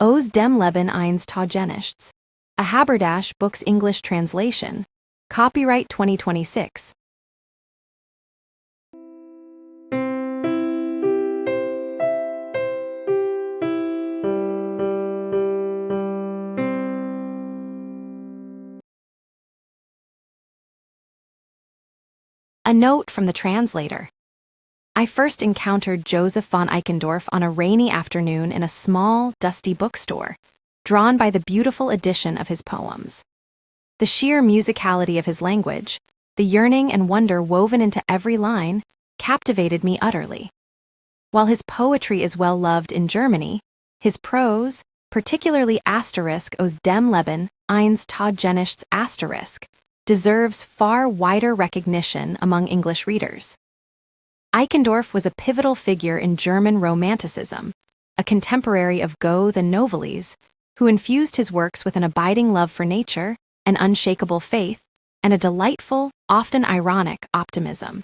Aus dem Leben eines Taugenichts. A Haberdash Books English translation. Copyright 2026. A note from the translator. I first encountered Joseph von Eichendorff on a rainy afternoon in a small, dusty bookstore, drawn by the beautiful edition of his poems. The sheer musicality of his language, the yearning and wonder woven into every line, captivated me utterly. While his poetry is well loved in Germany, his prose, particularly asterisk aus dem Leben eines Taugenichts asterisk, deserves far wider recognition among English readers. Eichendorff was a pivotal figure in German Romanticism, a contemporary of Goethe and Novalis, who infused his works with an abiding love for nature, an unshakable faith, and a delightful, often ironic optimism.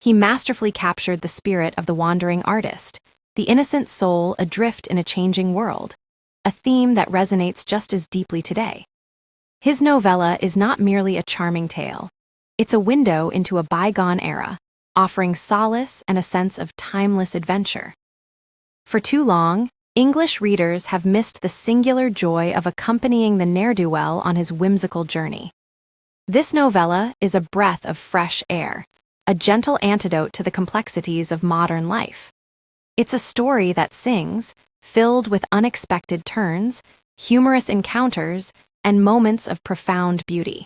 He masterfully captured the spirit of the wandering artist, the innocent soul adrift in a changing world, a theme that resonates just as deeply today. His novella is not merely a charming tale. It's a window into a bygone era, offering solace and a sense of timeless adventure. For too long, English readers have missed the singular joy of accompanying the ne'er-do-well on his whimsical journey. This novella is a breath of fresh air, a gentle antidote to the complexities of modern life. It's a story that sings, filled with unexpected turns, humorous encounters, and moments of profound beauty.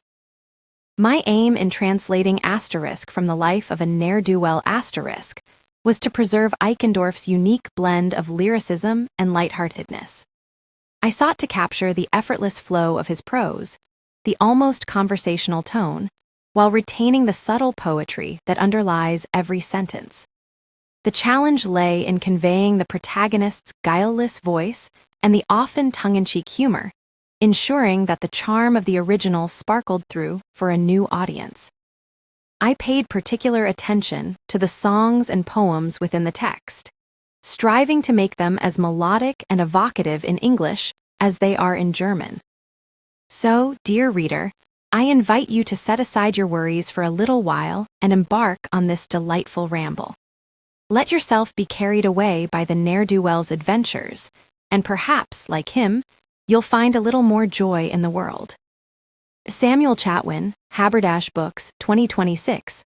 My aim in translating asterisk from the life of a ne'er-do-well asterisk was to preserve Eichendorff's unique blend of lyricism and lightheartedness. I sought to capture the effortless flow of his prose, the almost conversational tone, while retaining the subtle poetry that underlies every sentence. The challenge lay in conveying the protagonist's guileless voice and the often tongue-in-cheek humor, ensuring that the charm of the original sparkled through for a new audience. I paid particular attention to the songs and poems within the text, striving to make them as melodic and evocative in English as they are in German. So, dear reader, I invite you to set aside your worries for a little while and embark on this delightful ramble. Let yourself be carried away by the ne'er-do-well's adventures, and perhaps, like him, you'll find a little more joy in the world. Samuel Chatwin, Haberdash Books, 2026.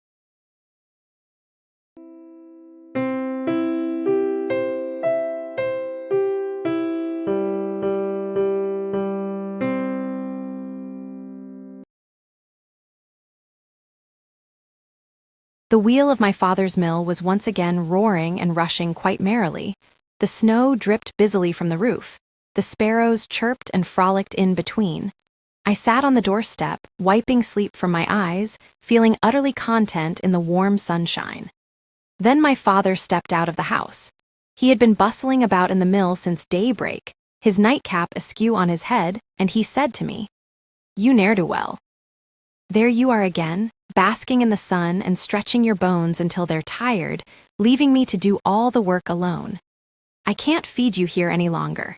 The wheel of my father's mill was once again roaring and rushing quite merrily. The snow dripped busily from the roof. The sparrows chirped and frolicked in between. I sat on the doorstep, wiping sleep from my eyes, feeling utterly content in the warm sunshine. Then my father stepped out of the house. He had been bustling about in the mill since daybreak, his nightcap askew on his head, and he said to me, "You ne'er-do-well. There you are again, basking in the sun and stretching your bones until they're tired, leaving me to do all the work alone. I can't feed you here any longer.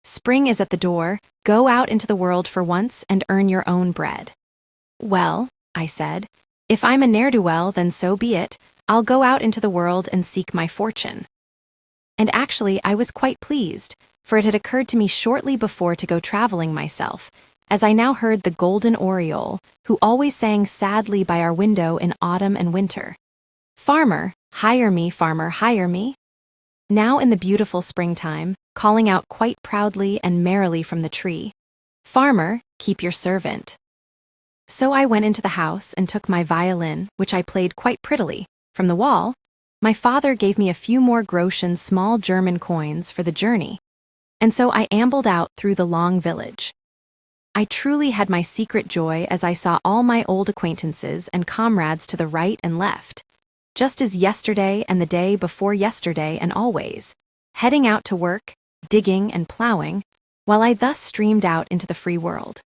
Spring is at the door, go out into the world for once and earn your own bread." "Well," I said, "if I'm a ne'er-do-well, then so be it. I'll go out into the world and seek my fortune." And actually, I was quite pleased, for it had occurred to me shortly before to go traveling myself, as I now heard the golden oriole, who always sang sadly by our window in autumn and winter. "Farmer, hire me, farmer, hire me." Now in the beautiful springtime, calling out quite proudly and merrily from the tree, "Farmer, keep your servant." So I went into the house and took my violin, which I played quite prettily, from the wall. My father gave me a few more groschen small German coins for the journey, and so I ambled out through the long village. I truly had my secret joy as I saw all my old acquaintances and comrades to the right and left, just as yesterday and the day before yesterday and always, heading out to work, digging and plowing, while I thus streamed out into the free world.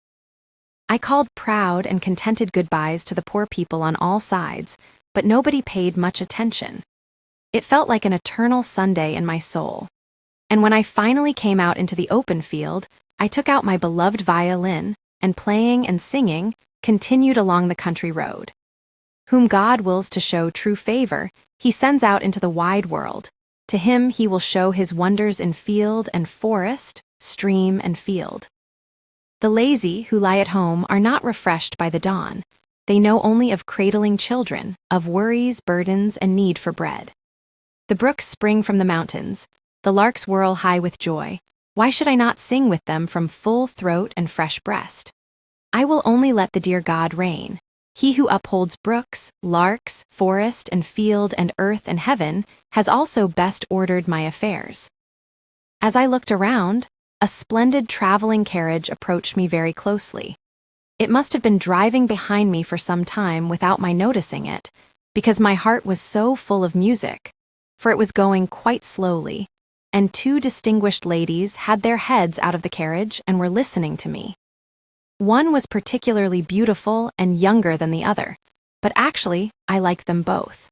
I called proud and contented goodbyes to the poor people on all sides, but nobody paid much attention. It felt like an eternal Sunday in my soul. And when I finally came out into the open field, I took out my beloved violin, and playing and singing, continued along the country road. Whom God wills to show true favor, he sends out into the wide world. To him he will show his wonders in field and forest, stream and field. The lazy who lie at home are not refreshed by the dawn. They know only of cradling children, of worries, burdens, and need for bread. The brooks spring from the mountains. The larks whirl high with joy. Why should I not sing with them from full throat and fresh breast? I will only let the dear God reign. He who upholds brooks, larks, forest and field and earth and heaven has also best ordered my affairs. As I looked around, a splendid traveling carriage approached me very closely. It must have been driving behind me for some time without my noticing it, because my heart was so full of music, for it was going quite slowly, and two distinguished ladies had their heads out of the carriage and were listening to me. One was particularly beautiful and younger than the other, but actually, I liked them both.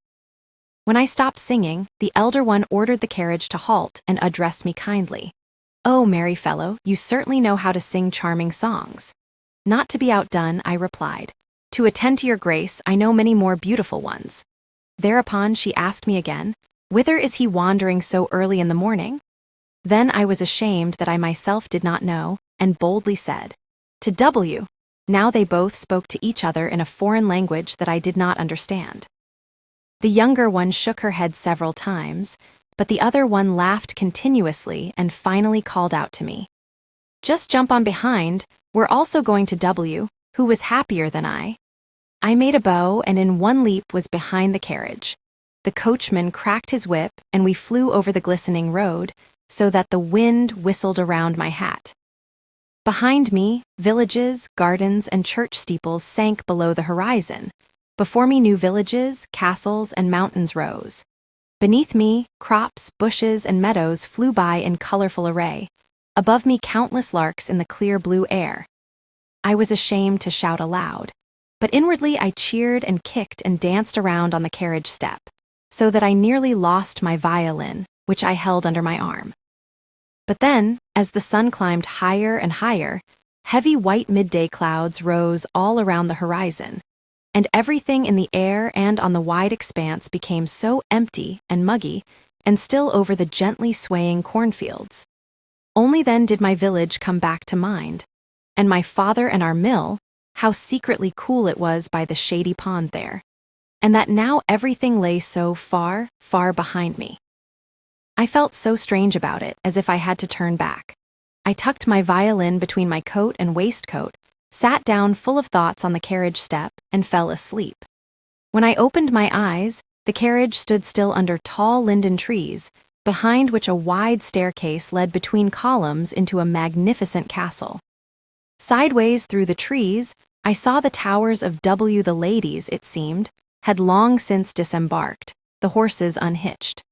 When I stopped singing, the elder one ordered the carriage to halt and addressed me kindly. "Oh, merry fellow, you certainly know how to sing charming songs." Not to be outdone, I replied, "To attend to your grace, I know many more beautiful ones." Thereupon she asked me again, "Whither is he wandering so early in the morning?" Then I was ashamed that I myself did not know, and boldly said, "To W." Now they both spoke to each other in a foreign language that I did not understand. The younger one shook her head several times, but the other one laughed continuously and finally called out to me, "Just jump on behind, we're also going to W," who was happier than I. I made a bow and in one leap was behind the carriage. The coachman cracked his whip and we flew over the glistening road, so that the wind whistled around my hat. Behind me, villages, gardens, and church steeples sank below the horizon. Before me, new villages, castles, and mountains rose. Beneath me, crops, bushes, and meadows flew by in colorful array. Above me, countless larks in the clear blue air. I was ashamed to shout aloud, but inwardly I cheered and kicked and danced around on the carriage step, so that I nearly lost my violin, which I held under my arm. But then, as the sun climbed higher and higher, heavy white midday clouds rose all around the horizon, and everything in the air and on the wide expanse became so empty and muggy and still over the gently swaying cornfields. Only then did my village come back to mind, and my father and our mill, how secretly cool it was by the shady pond there, and that now everything lay so far, far behind me. I felt so strange about it, as if I had to turn back. I tucked my violin between my coat and waistcoat, sat down full of thoughts on the carriage step, and fell asleep. When I opened my eyes, the carriage stood still under tall linden trees, behind which a wide staircase led between columns into a magnificent castle. Sideways through the trees, I saw the towers of W. The ladies, it seemed, had long since disembarked, the horses unhitched.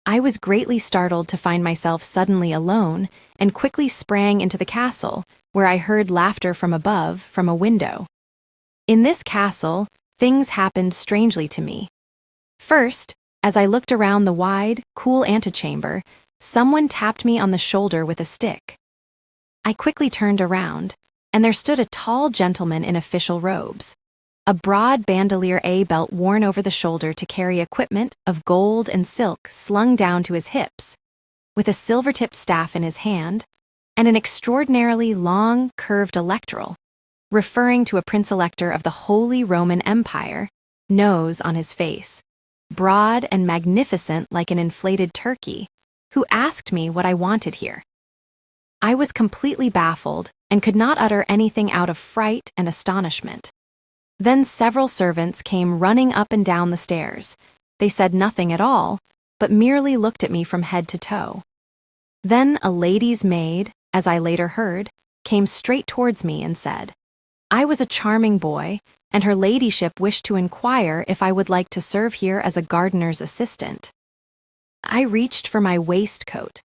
I was greatly startled to find myself suddenly alone and quickly sprang into the castle, where I heard laughter from above, from a window. In this castle, things happened strangely to me. First, as I looked around the wide, cool antechamber, someone tapped me on the shoulder with a stick. I quickly turned around, and there stood a tall gentleman in official robes. A broad bandolier A belt worn over the shoulder to carry equipment of gold and silk slung down to his hips, with a silver-tipped staff in his hand, and an extraordinarily long, curved electoral, referring to a prince-elector of the Holy Roman Empire, nose on his face, broad and magnificent like an inflated turkey, who asked me what I wanted here. I was completely baffled and could not utter anything out of fright and astonishment. Then several servants came running up and down the stairs. They said nothing at all, but merely looked at me from head to toe. Then a lady's maid, as I later heard, came straight towards me and said, I was a charming boy, and her ladyship wished to inquire if I would like to serve here as a gardener's assistant. I reached for my waistcoat.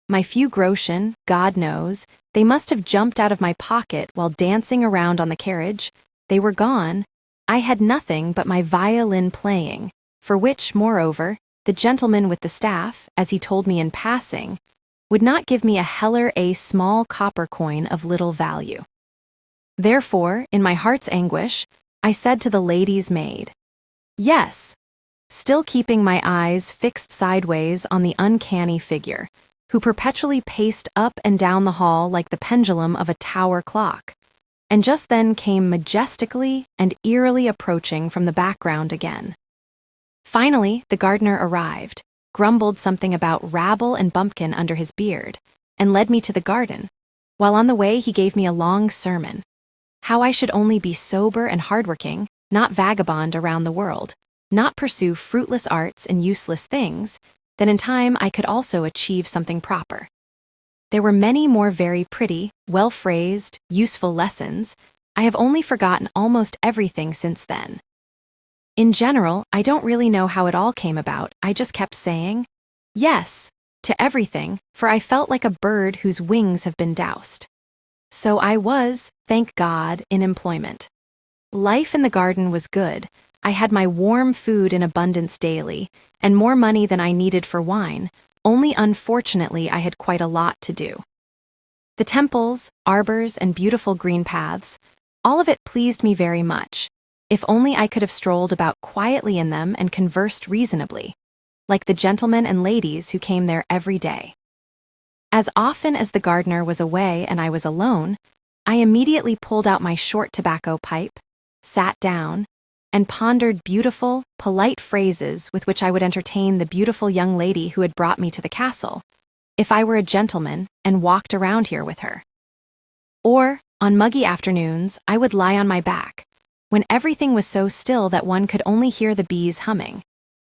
My few groschen, God knows, they must have jumped out of my pocket while dancing around on the carriage. They were gone. I had nothing but my violin playing, for which, moreover, the gentleman with the staff, as he told me in passing, would not give me a heller a small copper coin of little value. Therefore, in my heart's anguish, I said to the lady's maid, "Yes," still keeping my eyes fixed sideways on the uncanny figure, who perpetually paced up and down the hall like the pendulum of a tower clock, and just then came majestically and eerily approaching from the background again. Finally, the gardener arrived, grumbled something about rabble and bumpkin under his beard, and led me to the garden, while on the way he gave me a long sermon. How I should only be sober and hardworking, not vagabond around the world, not pursue fruitless arts and useless things, then in time I could also achieve something proper. There were many more very pretty, well-phrased, useful lessons. I have only forgotten almost everything since then. In general, I don't really know how it all came about. I just kept saying, "Yes," to everything, for I felt like a bird whose wings have been doused. So I was, thank God, in employment. Life in the garden was good. I had my warm food in abundance daily, and more money than I needed for wine, only unfortunately I had quite a lot to do. The temples, arbors, and beautiful green paths, all of it pleased me very much, if only I could have strolled about quietly in them and conversed reasonably, like the gentlemen and ladies who came there every day. As often as the gardener was away and I was alone, I immediately pulled out my short tobacco pipe, sat down, and pondered beautiful, polite phrases with which I would entertain the beautiful young lady who had brought me to the castle, if I were a gentleman and walked around here with her. Or, on muggy afternoons, I would lie on my back, when everything was so still that one could only hear the bees humming,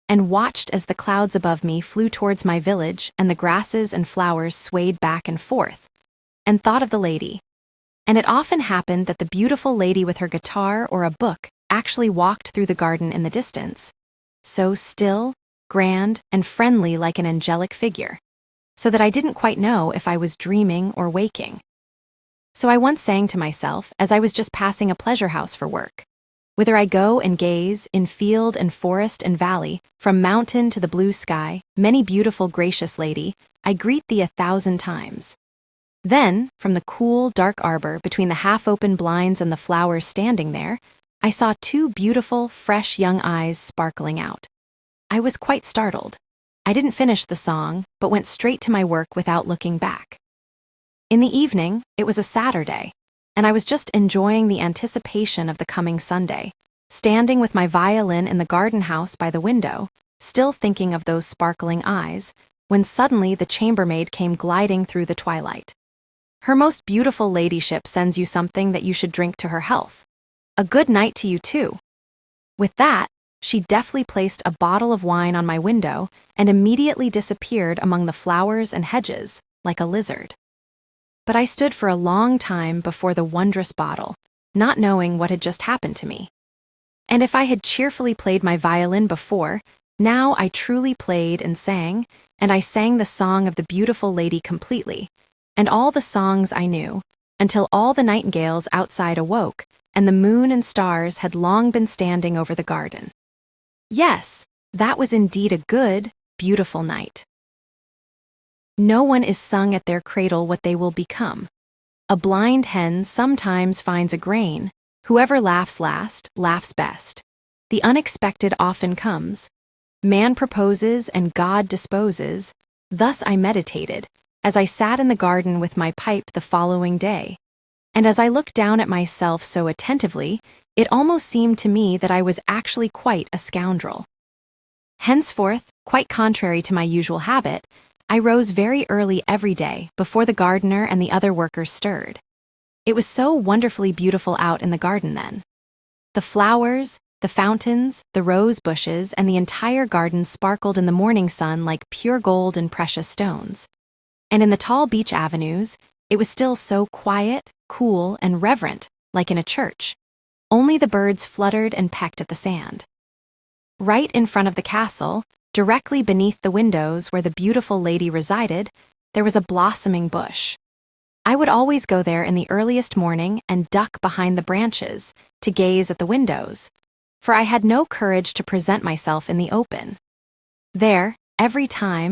and watched as the clouds above me flew towards my village and the grasses and flowers swayed back and forth, and thought of the lady. And it often happened that the beautiful lady with her guitar or a book actually walked through the garden in the distance, so still, grand, and friendly like an angelic figure, so that I didn't quite know if I was dreaming or waking. So I once sang to myself as I was just passing a pleasure house for work, "Whither I go and gaze, in field and forest and valley, from mountain to the blue sky, many beautiful gracious lady, I greet thee 1,000 times." Then, from the cool, dark arbor between the half-open blinds and the flowers standing there, I saw 2 beautiful, fresh young eyes sparkling out. I was quite startled. I didn't finish the song, but went straight to my work without looking back. In the evening, it was a Saturday, and I was just enjoying the anticipation of the coming Sunday, standing with my violin in the garden house by the window, still thinking of those sparkling eyes, when suddenly the chambermaid came gliding through the twilight. "Her most beautiful ladyship sends you something that you should drink to her health. A good night to you too." With that, she deftly placed a bottle of wine on my window and immediately disappeared among the flowers and hedges, like a lizard. But I stood for a long time before the wondrous bottle, not knowing what had just happened to me. And if I had cheerfully played my violin before, now I truly played and I sang the song of the beautiful lady completely, and all the songs I knew, until all the nightingales outside awoke, and the moon and stars had long been standing over the garden. Yes, that was indeed a good, beautiful night. No one is sung at their cradle what they will become. A blind hen sometimes finds a grain. Whoever laughs last, laughs best. The unexpected often comes. Man proposes and God disposes. Thus I meditated, as I sat in the garden with my pipe the following day. And as I looked down at myself so attentively, it almost seemed to me that I was actually quite a scoundrel. Henceforth, quite contrary to my usual habit, I rose very early every day before the gardener and the other workers stirred. It was so wonderfully beautiful out in the garden then. The flowers, the fountains, the rose bushes, and the entire garden sparkled in the morning sun like pure gold and precious stones. And in the tall beech avenues, it was still so quiet, cool, and reverent, like in a church. Only the birds fluttered and pecked at the sand. Right in front of the castle, directly beneath the windows where the beautiful lady resided, there was a blossoming bush. I would always go there in the earliest morning and duck behind the branches to gaze at the windows, for I had no courage to present myself in the open. There, every time,